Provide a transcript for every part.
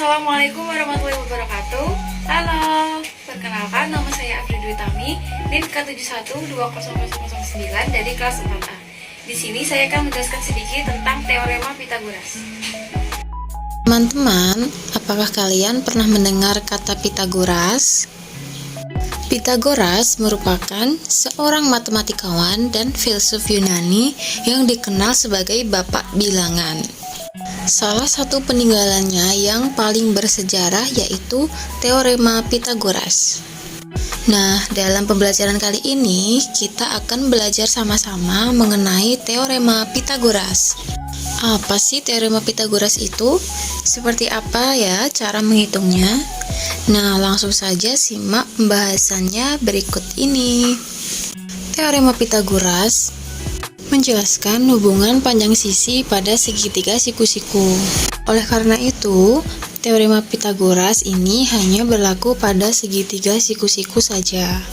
Assalamualaikum warahmatullahi wabarakatuh. Halo, perkenalkan nama saya Afri Dwi Tami, NIM K712009 dari kelas 4A. Di sini saya akan menjelaskan sedikit tentang teorema Pythagoras. Teman-teman, apakah kalian pernah mendengar kata Pythagoras? Pythagoras merupakan seorang matematikawan dan filsuf Yunani yang dikenal sebagai bapak bilangan. Salah satu peninggalannya yang paling bersejarah yaitu teorema Pythagoras. Nah, dalam pembelajaran kali ini kita akan belajar sama-sama mengenai teorema Pythagoras. Apa sih teorema Pythagoras itu? Seperti apa ya cara menghitungnya? Nah, langsung saja simak pembahasannya berikut ini. Teorema Pythagoras menjelaskan hubungan panjang sisi pada segitiga siku-siku. Oleh karena itu, teorema Pythagoras ini hanya berlaku pada segitiga siku-siku saja.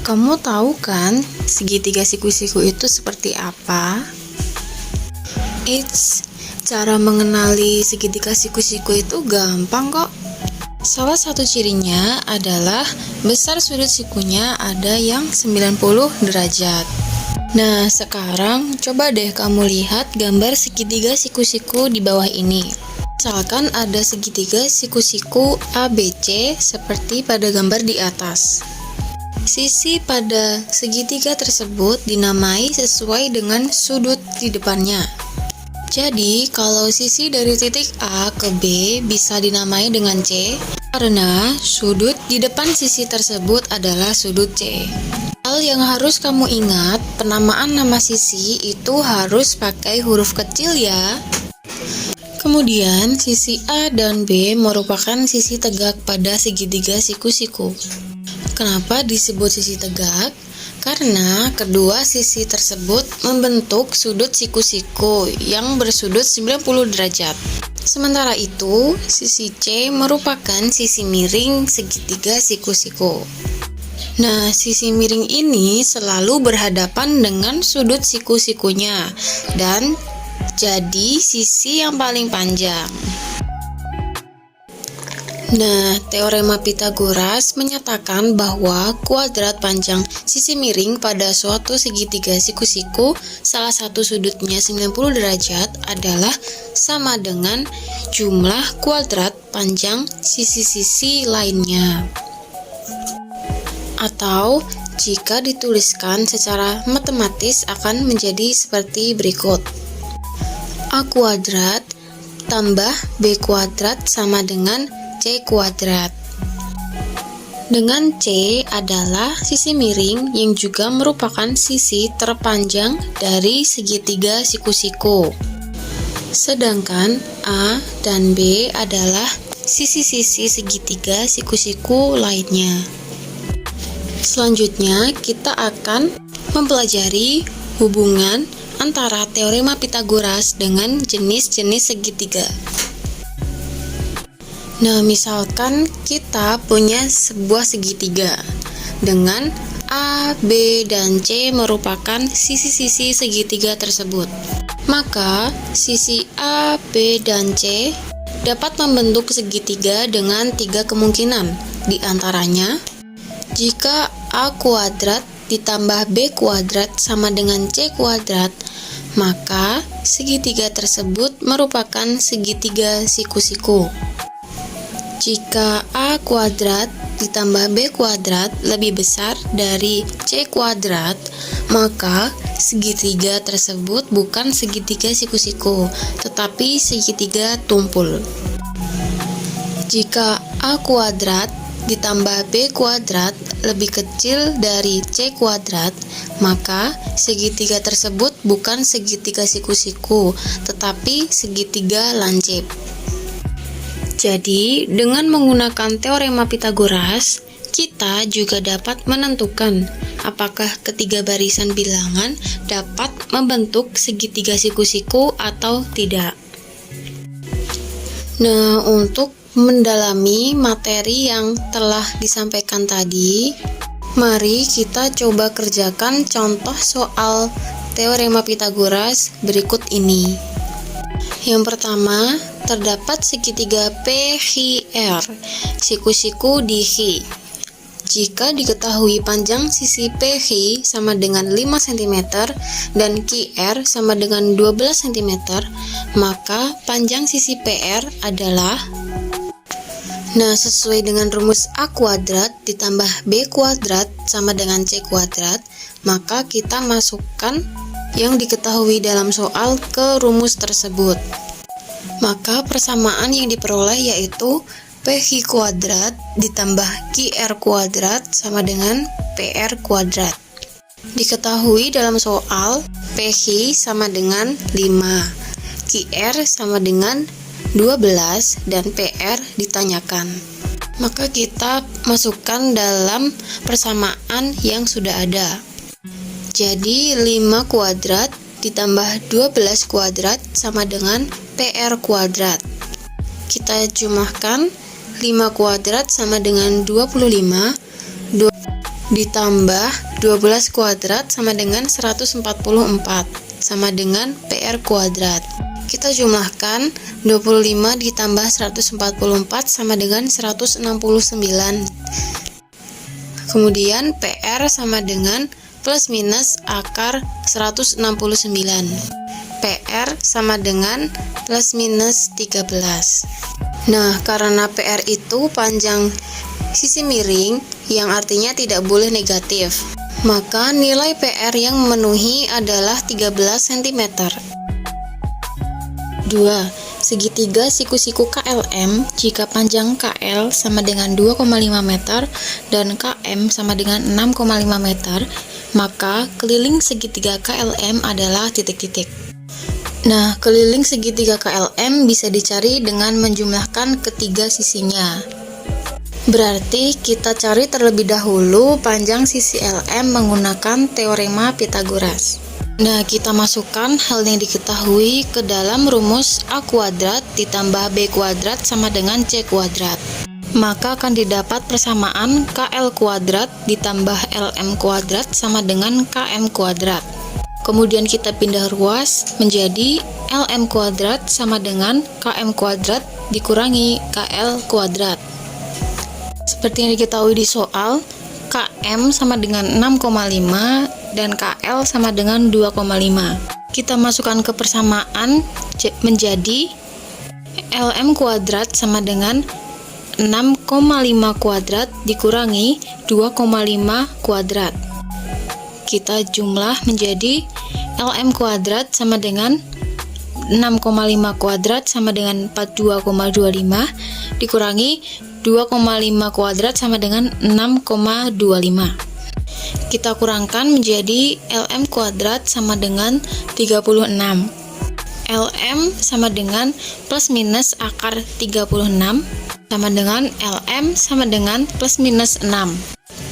Kamu tahu kan segitiga siku-siku itu seperti apa? Cara mengenali segitiga siku-siku itu gampang kok. Salah satu cirinya adalah besar sudut sikunya ada yang 90 derajat. Nah, sekarang coba deh kamu lihat gambar segitiga siku-siku di bawah ini. Misalkan ada segitiga siku-siku ABC seperti pada gambar di atas. Sisi pada segitiga tersebut dinamai sesuai dengan sudut di depannya. Jadi, kalau sisi dari titik A ke B bisa dinamai dengan C karena sudut di depan sisi tersebut adalah sudut C. Hal yang harus kamu ingat, penamaan nama sisi itu harus pakai huruf kecil ya. Kemudian, sisi A dan B merupakan sisi tegak pada segitiga siku-siku. Kenapa disebut sisi tegak? Karena kedua sisi tersebut membentuk sudut siku-siku yang bersudut 90 derajat. Sementara itu, sisi C merupakan sisi miring segitiga siku-siku. Nah, sisi miring ini selalu berhadapan dengan sudut siku-sikunya dan jadi sisi yang paling panjang. Nah, teorema Pythagoras menyatakan bahwa kuadrat panjang sisi miring pada suatu segitiga siku-siku salah satu sudutnya 90 derajat adalah sama dengan jumlah kuadrat panjang sisi-sisi lainnya. Atau jika dituliskan secara matematis akan menjadi seperti berikut. A kuadrat tambah B kuadrat sama dengan C kuadrat. Dengan C adalah sisi miring yang juga merupakan sisi terpanjang dari segitiga siku-siku. Sedangkan A dan B adalah sisi-sisi segitiga siku-siku lainnya. Selanjutnya, kita akan mempelajari hubungan antara teorema Pythagoras dengan jenis-jenis segitiga. Nah, misalkan kita punya sebuah segitiga dengan A, B, dan C merupakan sisi-sisi segitiga tersebut. Maka, sisi A, B, dan C dapat membentuk segitiga dengan 3 kemungkinan. Di antaranya, jika A kuadrat ditambah B kuadrat sama dengan C kuadrat, maka segitiga tersebut merupakan segitiga siku-siku. Jika A kuadrat ditambah B kuadrat lebih besar dari C kuadrat, maka segitiga tersebut bukan segitiga siku-siku, tetapi segitiga tumpul. Jika A kuadrat ditambah B kuadrat lebih kecil dari C kuadrat, maka segitiga tersebut bukan segitiga siku-siku, tetapi segitiga lancip. Jadi, dengan menggunakan teorema Pythagoras, kita juga dapat menentukan apakah ketiga barisan bilangan dapat membentuk segitiga siku-siku atau tidak. Nah, untuk mendalami materi yang telah disampaikan tadi, mari kita coba kerjakan contoh soal teorema Pythagoras berikut ini. Yang pertama, terdapat segitiga PQR, siku-siku di Q. Jika diketahui panjang sisi PQ sama dengan 5 cm dan QR sama dengan 12 cm, maka panjang sisi PR adalah... Nah, sesuai dengan rumus A kuadrat ditambah B kuadrat sama dengan C kuadrat, maka kita masukkan yang diketahui dalam soal ke rumus tersebut. Maka persamaan yang diperoleh yaitu PQ kuadrat ditambah QR kuadrat sama dengan PR kuadrat. Diketahui dalam soal PQ sama dengan 5, QR sama dengan 12, dan PR ditanyakan. Maka kita masukkan dalam persamaan yang sudah ada. Jadi 5 kuadrat ditambah 12 kuadrat sama dengan PR kuadrat. Kita jumlahkan 5 kuadrat sama dengan 25, ditambah 12 kuadrat sama dengan 144, sama dengan PR kuadrat. Kita jumlahkan 25 ditambah 144 sama dengan 169. Kemudian PR sama dengan plus minus akar 169. PR sama dengan plus minus 13. Nah, karena PR itu panjang sisi miring yang artinya tidak boleh negatif, maka nilai PR yang memenuhi adalah 13 cm. 2. Segitiga siku-siku KLM jika panjang KL sama dengan 2,5 meter dan KM sama dengan 6,5 meter, maka keliling segitiga KLM adalah titik-titik. Nah, keliling segitiga KLM bisa dicari dengan menjumlahkan ketiga sisinya. Berarti kita cari terlebih dahulu panjang sisi LM menggunakan teorema Pythagoras. Nah, kita masukkan hal yang diketahui ke dalam rumus A kuadrat ditambah B kuadrat sama dengan C kuadrat. Maka akan didapat persamaan KL kuadrat ditambah LM kuadrat sama dengan KM kuadrat. Kemudian kita pindah ruas menjadi LM kuadrat sama dengan KM kuadrat dikurangi KL kuadrat. Seperti yang diketahui di soal, KM sama dengan 6,5 dan KL sama dengan 2,5. Kita masukkan ke persamaan menjadi LM kuadrat sama dengan 6,5 kuadrat dikurangi 2,5 kuadrat. Kita jumlah menjadi LM kuadrat sama dengan 6,5 kuadrat sama dengan 42,25 dikurangi 2,5 kuadrat sama dengan 6,25. Kita kurangkan menjadi LM kuadrat sama dengan 36. LM sama dengan plus minus akar 36 sama dengan LM sama dengan plus minus 6.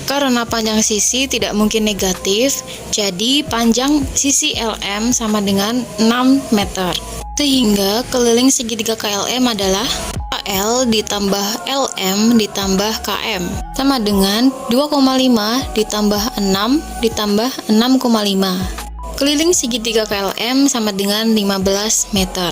Karena panjang sisi tidak mungkin negatif, jadi panjang sisi LM sama dengan 6 meter. Sehingga keliling segitiga KLM adalah KL ditambah LM ditambah KM sama dengan 2,5 ditambah 6 ditambah 6,5. Keliling segitiga KLM sama dengan 15 meter.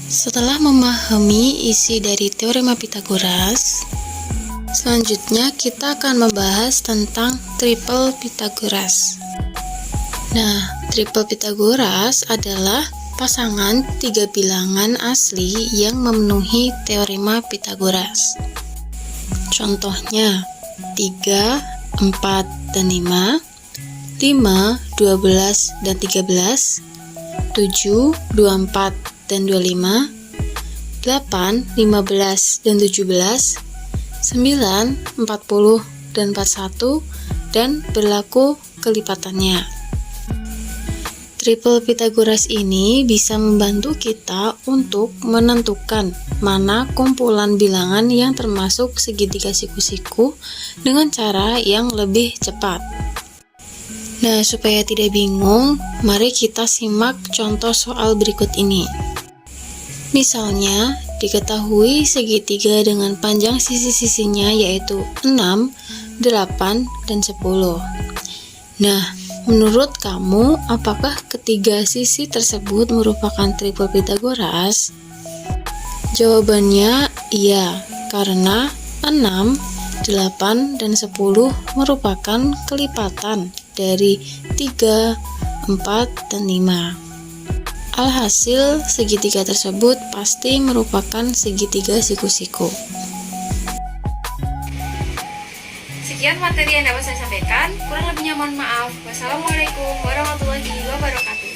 Setelah memahami isi dari teorema Pythagoras, selanjutnya kita akan membahas tentang triple Pythagoras. Nah, triple Pythagoras adalah pasangan tiga bilangan asli yang memenuhi teorema Pythagoras. Contohnya 3, 4, dan 5, 5, 12, dan 13, 7, 24, dan 25, 8, 15, dan 17, 9, 40, dan 41, dan berlaku kelipatannya. Triple Pythagoras ini bisa membantu kita untuk menentukan mana kumpulan bilangan yang termasuk segitiga siku-siku dengan cara yang lebih cepat. Nah, supaya tidak bingung, mari kita simak contoh soal berikut ini. Misalnya, diketahui segitiga dengan panjang sisi-sisinya yaitu 6, 8, dan 10. Nah, Menurut kamu, apakah ketiga sisi tersebut merupakan tripel Pythagoras? Jawabannya iya, karena 6, 8, dan 10 merupakan kelipatan dari 3, 4, dan 5. Alhasil, segitiga tersebut pasti merupakan segitiga siku-siku. Sekian materi yang dapat saya sampaikan. Kurang lebihnya mohon maaf. Wassalamualaikum warahmatullahi wabarakatuh.